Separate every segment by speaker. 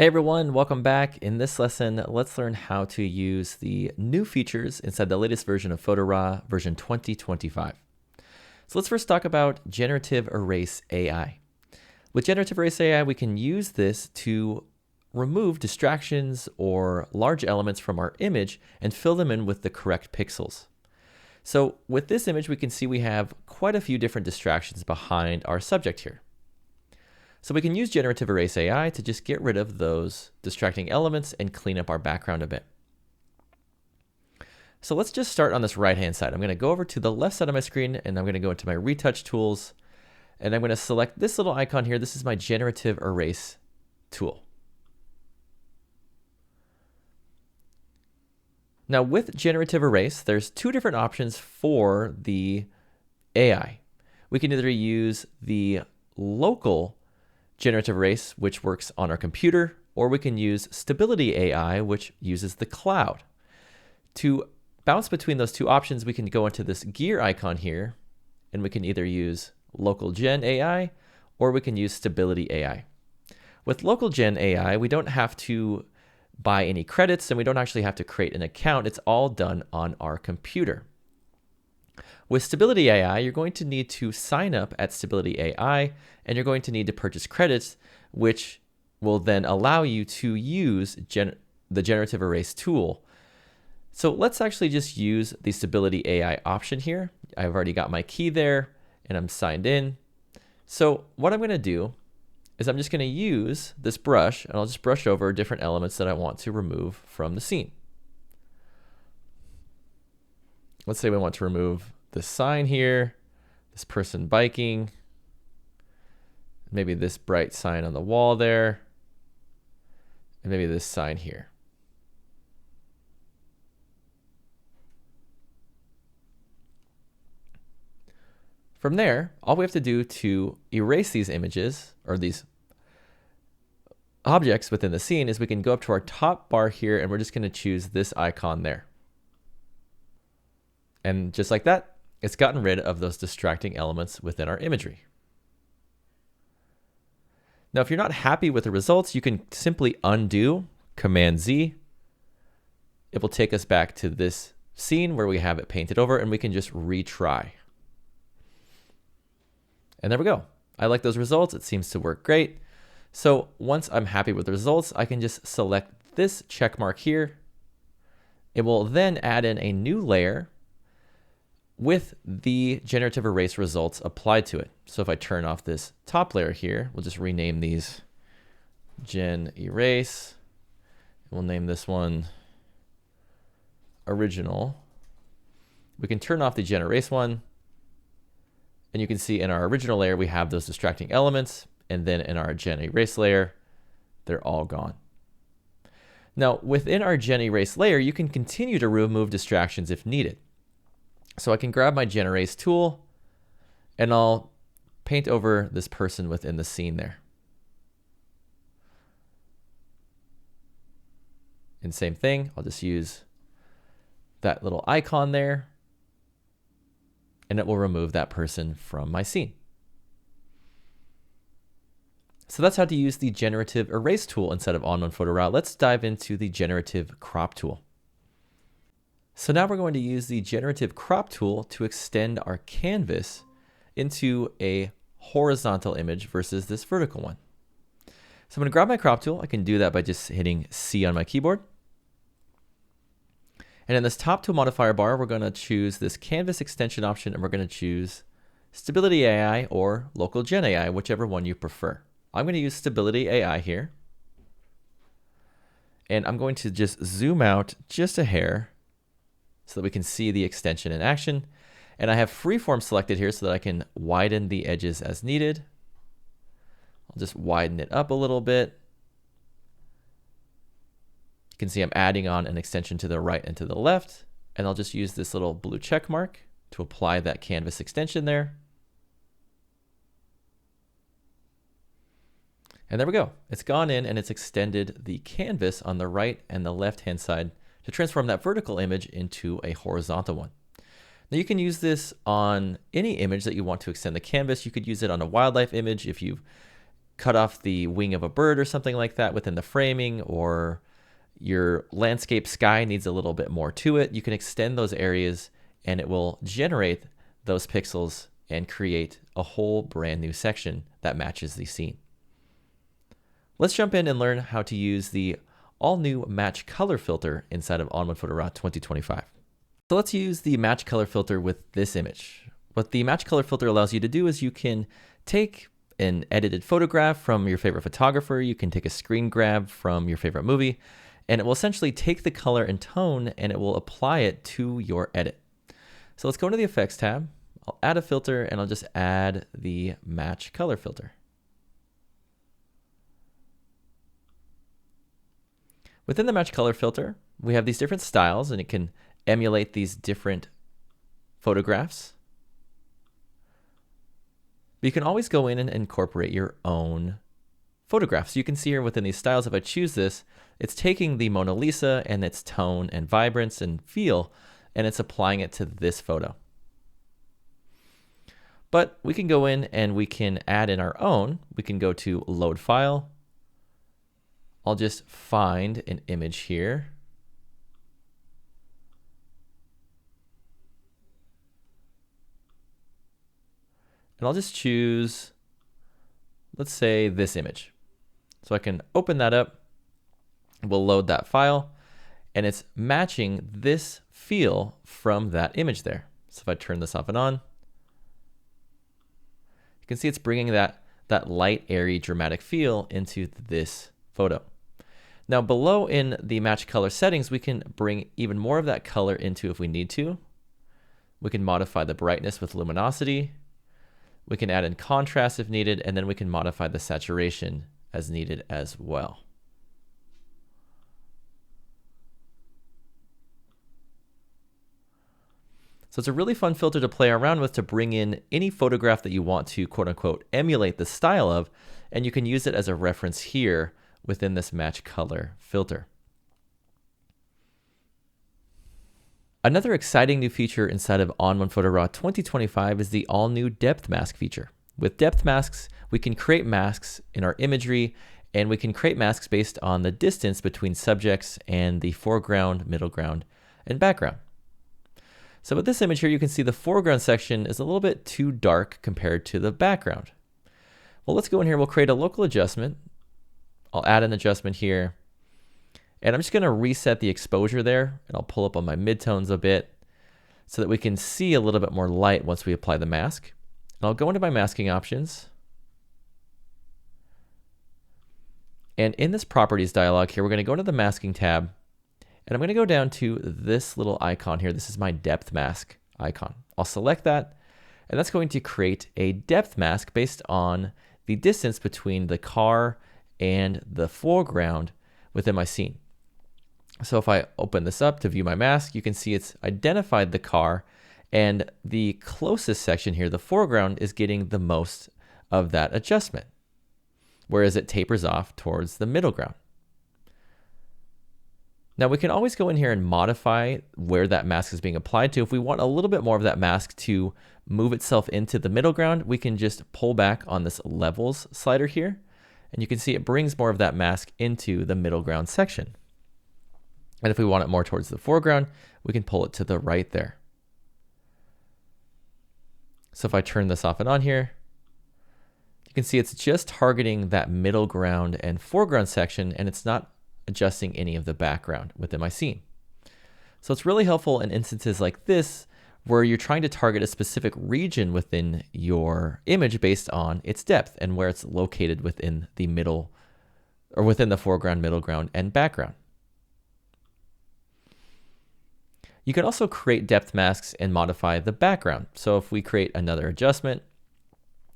Speaker 1: Hey everyone, welcome back. In this lesson, let's learn how to use the new features inside the latest version of Photo RAW, version 2025. So let's first talk about Generative Erase AI. With Generative Erase AI, we can use this to remove distractions or large elements from our image and fill them in with the correct pixels. So with this image, we can see we have quite a few different distractions behind our subject here. So we can use Generative Erase AI to just get rid of those distracting elements and clean up our background a bit. So let's just start on this right-hand side. I'm going to go over to the left side of my screen and I'm going to go into my retouch tools and I'm going to select this little icon here. This is my Generative Erase tool. Now with Generative Erase, there's two different options for the AI. We can either use the local Generative Erase, which works on our computer, or we can use Stability AI, which uses the cloud. To bounce between those two options, we can go into this gear icon here, and we can either use Local Gen AI, or we can use Stability AI. With Local Gen AI, we don't have to buy any credits, and we don't actually have to create an account. It's all done on our computer. With Stability AI, you're going to need to sign up at Stability AI, and you're going to need to purchase credits, which will then allow you to use the Generative Erase tool. So let's actually just use the Stability AI option here. I've already got my key there, and I'm signed in. So what I'm going to do is I'm just going to use this brush, and I'll just brush over different elements that I want to remove from the scene. Let's say we want to remove this sign here, this person biking, maybe this bright sign on the wall there, and maybe this sign here. From there, all we have to do to erase these images or these objects within the scene is we can go up to our top bar here and we're just going to choose this icon there. And just like that, it's gotten rid of those distracting elements within our imagery. Now, if you're not happy with the results, you can simply undo, Command Z. It will take us back to this scene where we have it painted over and we can just retry. And there we go. I like those results. It seems to work great. So once I'm happy with the results, I can just select this check mark here. It will then add in a new layer with the Generative Erase results applied to it. So if I turn off this top layer here, we'll just rename these Gen Erase. We'll name this one Original. We can turn off the Gen Erase one. And you can see in our original layer, we have those distracting elements. And then in our Gen Erase layer, they're all gone. Now, within our Gen Erase layer, you can continue to remove distractions if needed. So I can grab my Gen Erase tool and I'll paint over this person within the scene there. And same thing, I'll just use that little icon there and it will remove that person from my scene. So that's how to use the Generative Erase tool instead of ON1 Photo RAW. Let's dive into the Generative Crop tool. So now we're going to use the Generative Crop tool to extend our canvas into a horizontal image versus this vertical one. So I'm going to grab my crop tool. I can do that by just hitting C on my keyboard. And in this top tool modifier bar, we're going to choose this canvas extension option and we're going to choose Stability AI or Local Gen AI, whichever one you prefer. I'm going to use Stability AI here. And I'm going to just zoom out just a hair so that we can see the extension in action. And I have freeform selected here so that I can widen the edges as needed. I'll just widen it up a little bit. You can see I'm adding on an extension to the right and to the left. And I'll just use this little blue check mark to apply that canvas extension there. And there we go. It's gone in and it's extended the canvas on the right and the left-hand side to transform that vertical image into a horizontal one. Now you can use this on any image that you want to extend the canvas. You could use it on a wildlife image if you cut off the wing of a bird or something like that within the framing, or your landscape sky needs a little bit more to it, you can extend those areas and it will generate those pixels and create a whole brand new section that matches the scene. Let's jump in and learn how to use the all-new Match Color filter inside of ON1 Photo RAW 2025. So let's use the Match Color filter with this image. What the Match Color filter allows you to do is you can take an edited photograph from your favorite photographer, you can take a screen grab from your favorite movie, and it will essentially take the color and tone and it will apply it to your edit. So let's go into the Effects tab. I'll add a filter and I'll just add the Match Color filter. Within the Match Color filter, we have these different styles and it can emulate these different photographs. But you can always go in and incorporate your own photographs. So you can see here within these styles, if I choose this, it's taking the Mona Lisa and its tone and vibrance and feel, and it's applying it to this photo. But we can go in and we can add in our own. We can go to Load File. I'll just find an image here. And I'll just choose, let's say, this image. So I can open that up. We'll load that file, and it's matching this feel from that image there. So if I turn this off and on, you can see it's bringing that light, airy, dramatic feel into this photo. Now below in the Match Color settings, we can bring even more of that color into if we need to. We can modify the brightness with luminosity. We can add in contrast if needed, and then we can modify the saturation as needed as well. So it's a really fun filter to play around with to bring in any photograph that you want to quote unquote emulate the style of, and you can use it as a reference here within this Match Color filter. Another exciting new feature inside of ON1 Photo RAW 2025 is the all-new depth mask feature. With depth masks, we can create masks in our imagery, and we can create masks based on the distance between subjects and the foreground, middle ground, and background. So with this image here, you can see the foreground section is a little bit too dark compared to the background. Well, let's go in here, we'll create a local adjustment. I'll add an adjustment here. And I'm just gonna reset the exposure there, and I'll pull up on my midtones a bit so that we can see a little bit more light once we apply the mask. And I'll go into my masking options. And in this properties dialog here, we're gonna go into the masking tab, and I'm gonna go down to this little icon here. This is my depth mask icon. I'll select that, and that's going to create a depth mask based on the distance between the car and the foreground within my scene. So if I open this up to view my mask, you can see it's identified the car, and the closest section here, the foreground, is getting the most of that adjustment, whereas it tapers off towards the middle ground. Now we can always go in here and modify where that mask is being applied to. If we want a little bit more of that mask to move itself into the middle ground, we can just pull back on this levels slider here, and you can see it brings more of that mask into the middle ground section. And if we want it more towards the foreground, we can pull it to the right there. So if I turn this off and on here, you can see it's just targeting that middle ground and foreground section, and it's not adjusting any of the background within my scene. So it's really helpful in instances like this where you're trying to target a specific region within your image based on its depth and where it's located within the middle or within the foreground, middle ground, and background. You can also create depth masks and modify the background. So if we create another adjustment,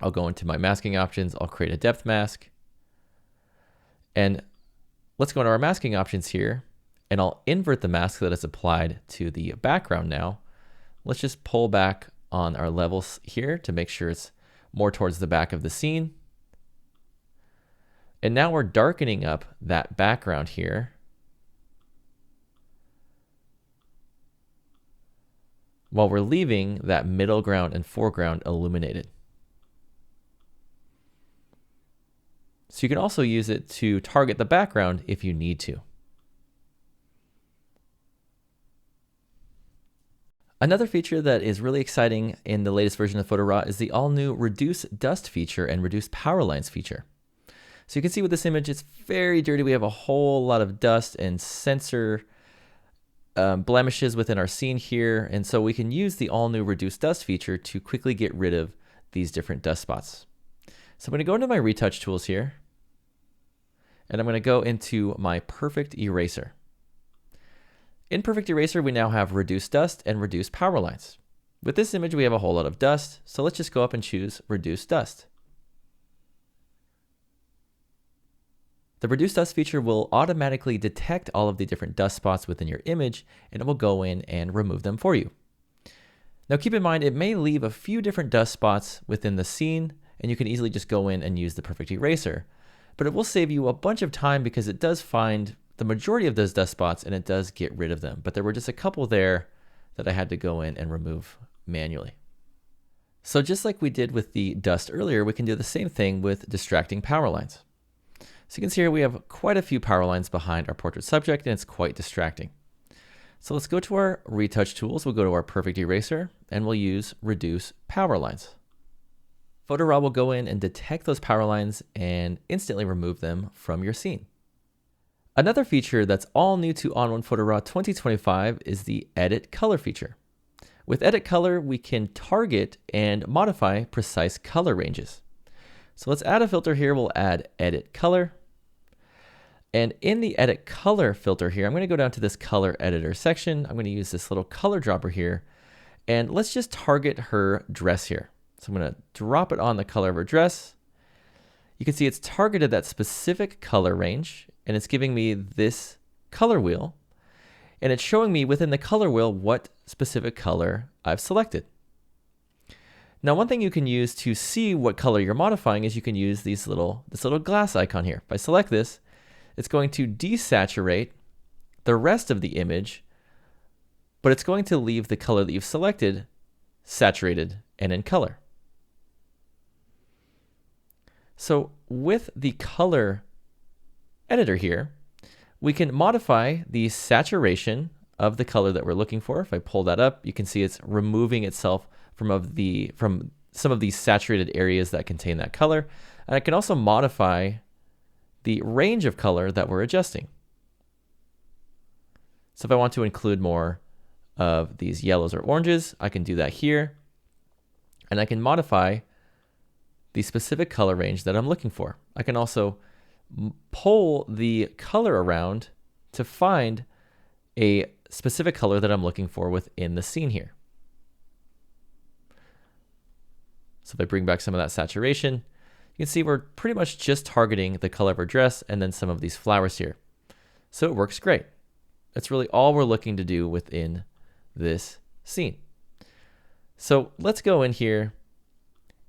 Speaker 1: I'll go into my masking options, I'll create a depth mask, and let's go into our masking options here, and I'll invert the mask that is applied to the background now. Let's just pull back on our levels here to make sure it's more towards the back of the scene. And now we're darkening up that background here, while we're leaving that middle ground and foreground illuminated. So you can also use it to target the background if you need to. Another feature that is really exciting in the latest version of Photo RAW is the all-new Reduce Dust feature and Reduce Power Lines feature. So you can see with this image, it's very dirty. We have a whole lot of dust and sensor blemishes within our scene here. And so we can use the all-new Reduce Dust feature to quickly get rid of these different dust spots. So I'm going to go into my retouch tools here, and I'm going to go into my Perfect Eraser. In Perfect Eraser, we now have Reduce Dust and Reduce Power Lines. With this image, we have a whole lot of dust, so let's just go up and choose Reduce Dust. The Reduce Dust feature will automatically detect all of the different dust spots within your image, and it will go in and remove them for you. Now keep in mind, it may leave a few different dust spots within the scene, and you can easily just go in and use the Perfect Eraser. But it will save you a bunch of time because it does find the majority of those dust spots and it does get rid of them. But there were just a couple there that I had to go in and remove manually. So just like we did with the dust earlier, we can do the same thing with distracting power lines. So you can see here we have quite a few power lines behind our portrait subject, and it's quite distracting. So let's go to our retouch tools. We'll go to our Perfect Eraser and we'll use Reduce Power Lines. Photo RAW will go in and detect those power lines and instantly remove them from your scene. Another feature that's all new to ON1 Photo RAW 2025 is the Edit Color feature. With Edit Color, we can target and modify precise color ranges. So let's add a filter here. We'll add Edit Color. And in the Edit Color filter here, I'm going to go down to this Color Editor section. I'm going to use this little color dropper here. And let's just target her dress here. So I'm going to drop it on the color of her dress. You can see it's targeted that specific color range, and it's giving me this color wheel. And it's showing me within the color wheel what specific color I've selected. Now, one thing you can use to see what color you're modifying is you can use this little glass icon here. If I select this, it's going to desaturate the rest of the image, but it's going to leave the color that you've selected saturated and in color. So with the color editor here, we can modify the saturation of the color that we're looking for. If I pull that up, you can see it's removing itself from some of these saturated areas that contain that color. And I can also modify the range of color that we're adjusting. So if I want to include more of these yellows or oranges, I can do that here. And I can modify the specific color range that I'm looking for. I can also pull the color around to find a specific color that I'm looking for within the scene here. So if I bring back some of that saturation, you can see we're pretty much just targeting the color of our dress and then some of these flowers here. So it works great. That's really all we're looking to do within this scene. So let's go in here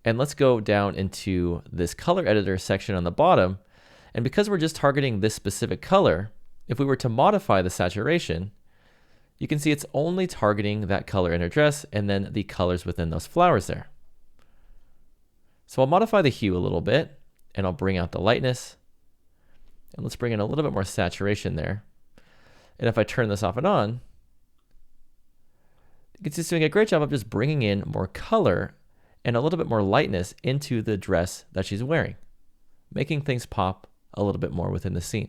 Speaker 1: and let's go down into this color editor section on the bottom. And because we're just targeting this specific color, if we were to modify the saturation, you can see it's only targeting that color in her dress and then the colors within those flowers there. So I'll modify the hue a little bit and I'll bring out the lightness. And let's bring in a little bit more saturation there. And if I turn this off and on, it's just doing a great job of just bringing in more color and a little bit more lightness into the dress that she's wearing, making things pop a little bit more within the scene.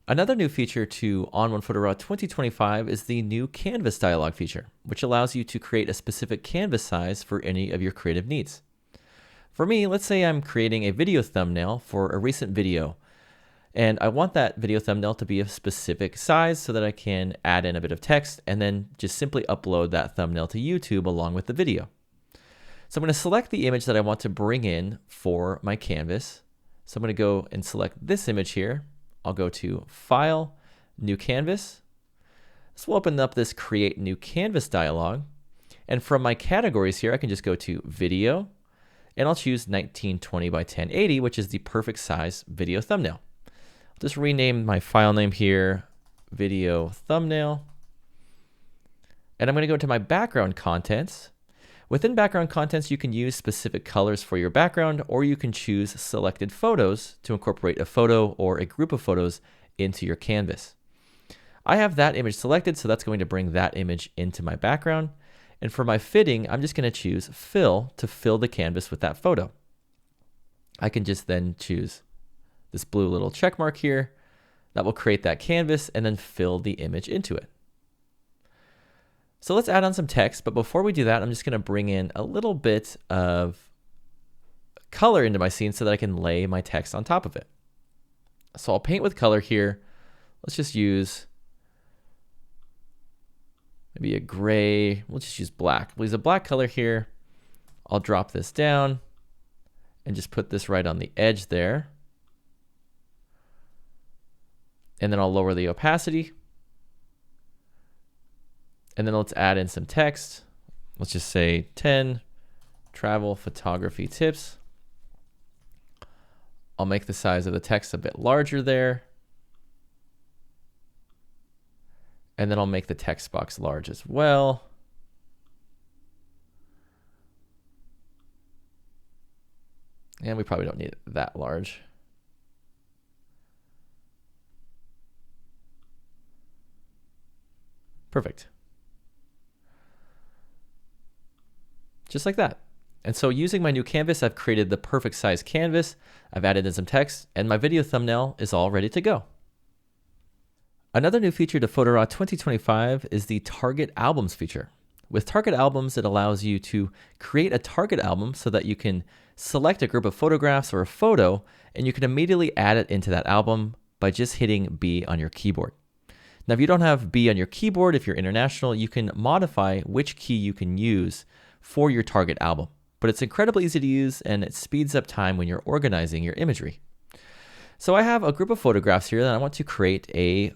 Speaker 1: Another new feature to ON1 Photo RAW 2025 is the new Canvas dialog feature, which allows you to create a specific canvas size for any of your creative needs. For me, let's say I'm creating a video thumbnail for a recent video, and I want that video thumbnail to be a specific size so that I can add in a bit of text and then just simply upload that thumbnail to YouTube along with the video. So I'm going to select the image that I want to bring in for my canvas. So I'm going to go and select this image here. I'll go to File, New Canvas. So we'll open up this Create New Canvas dialog. And from my categories here, I can just go to Video, and I'll choose 1920 by 1080, which is the perfect size video thumbnail. I'll just rename my file name here, Video Thumbnail. And I'm going to go to my background contents, Within background contents, you can use specific colors for your background, or you can choose selected photos to incorporate a photo or a group of photos into your canvas. I have that image selected, so that's going to bring that image into my background. And for my fitting, I'm just going to choose fill to fill the canvas with that photo. I can just then choose this blue little check mark here. That will create that canvas and then fill the image into it. So let's add on some text, but before we do that, I'm just going to bring in a little bit of color into my scene so that I can lay my text on top of it. So I'll paint with color here. Let's just use maybe a gray. We'll just use black. We'll use a black color here. I'll drop this down and just put this right on the edge there. And then I'll lower the opacity. And then let's add in some text. Let's just say 10 travel photography tips. I'll make the size of the text a bit larger there. And then I'll make the text box large as well. And we probably don't need it that large. Perfect. Just like that. And so using my new canvas, I've created the perfect size canvas. I've added in some text, and my video thumbnail is all ready to go. Another new feature to Photo RAW 2025 is the Target Albums feature. With Target Albums, it allows you to create a target album so that you can select a group of photographs or a photo, and you can immediately add it into that album by just hitting B on your keyboard. Now, if you don't have B on your keyboard, if you're international, you can modify which key you can use for your target album. But it's incredibly easy to use, and it speeds up time when you're organizing your imagery. So I have a group of photographs here that I want to create a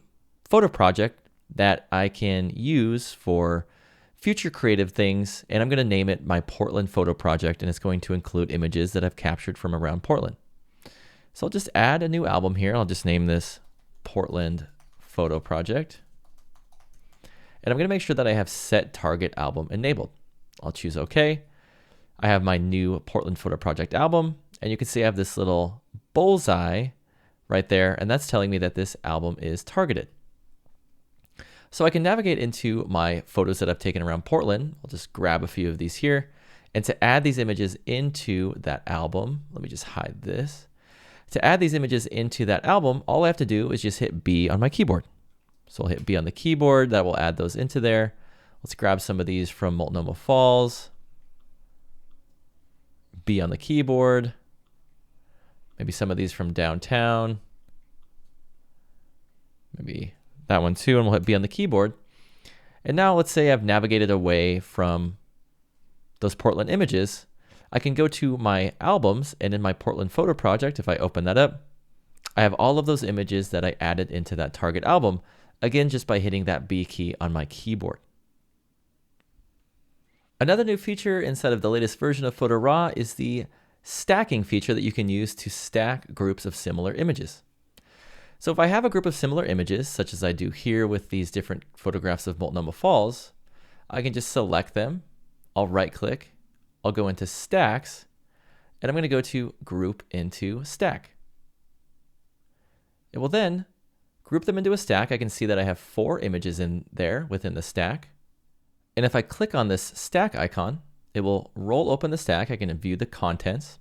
Speaker 1: photo project that I can use for future creative things, and I'm going to name it my Portland photo project, and it's going to include images that I've captured from around Portland. So I'll just add a new album here. I'll just name this Portland photo project. And I'm going to make sure that I have set target album enabled. I'll choose OK. I have my new Portland photo project album, and you can see I have this little bullseye right there, and that's telling me that this album is targeted. So I can navigate into my photos that I've taken around Portland. I'll just grab a few of these here. And to add these images into that album, let me just hide this. To add these images into that album, all I have to do is just hit B on my keyboard. So I'll hit B on the keyboard. That will add those into there. Let's grab some of these from Multnomah Falls. B on the keyboard. Maybe some of these from downtown. Maybe that one too, and we'll hit B on the keyboard. And now let's say I've navigated away from those Portland images. I can go to my albums, and in my Portland photo project, if I open that up, I have all of those images that I added into that target album, again, just by hitting that B key on my keyboard. Another new feature inside of the latest version of Photo RAW is the stacking feature that you can use to stack groups of similar images. So if I have a group of similar images, such as I do here with these different photographs of Multnomah Falls, I can just select them. I'll right click, I'll go into stacks, and I'm going to go to group into stack. It will then group them into a stack. I can see that I have 4 images in there within the stack. And if I click on this stack icon, it will roll open the stack. I can view the contents.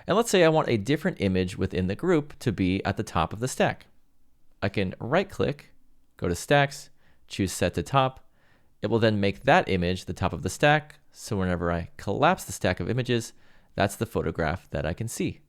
Speaker 1: And let's say I want a different image within the group to be at the top of the stack. I can right click, go to stacks, choose set to top. It will then make that image the top of the stack. So whenever I collapse the stack of images, that's the photograph that I can see.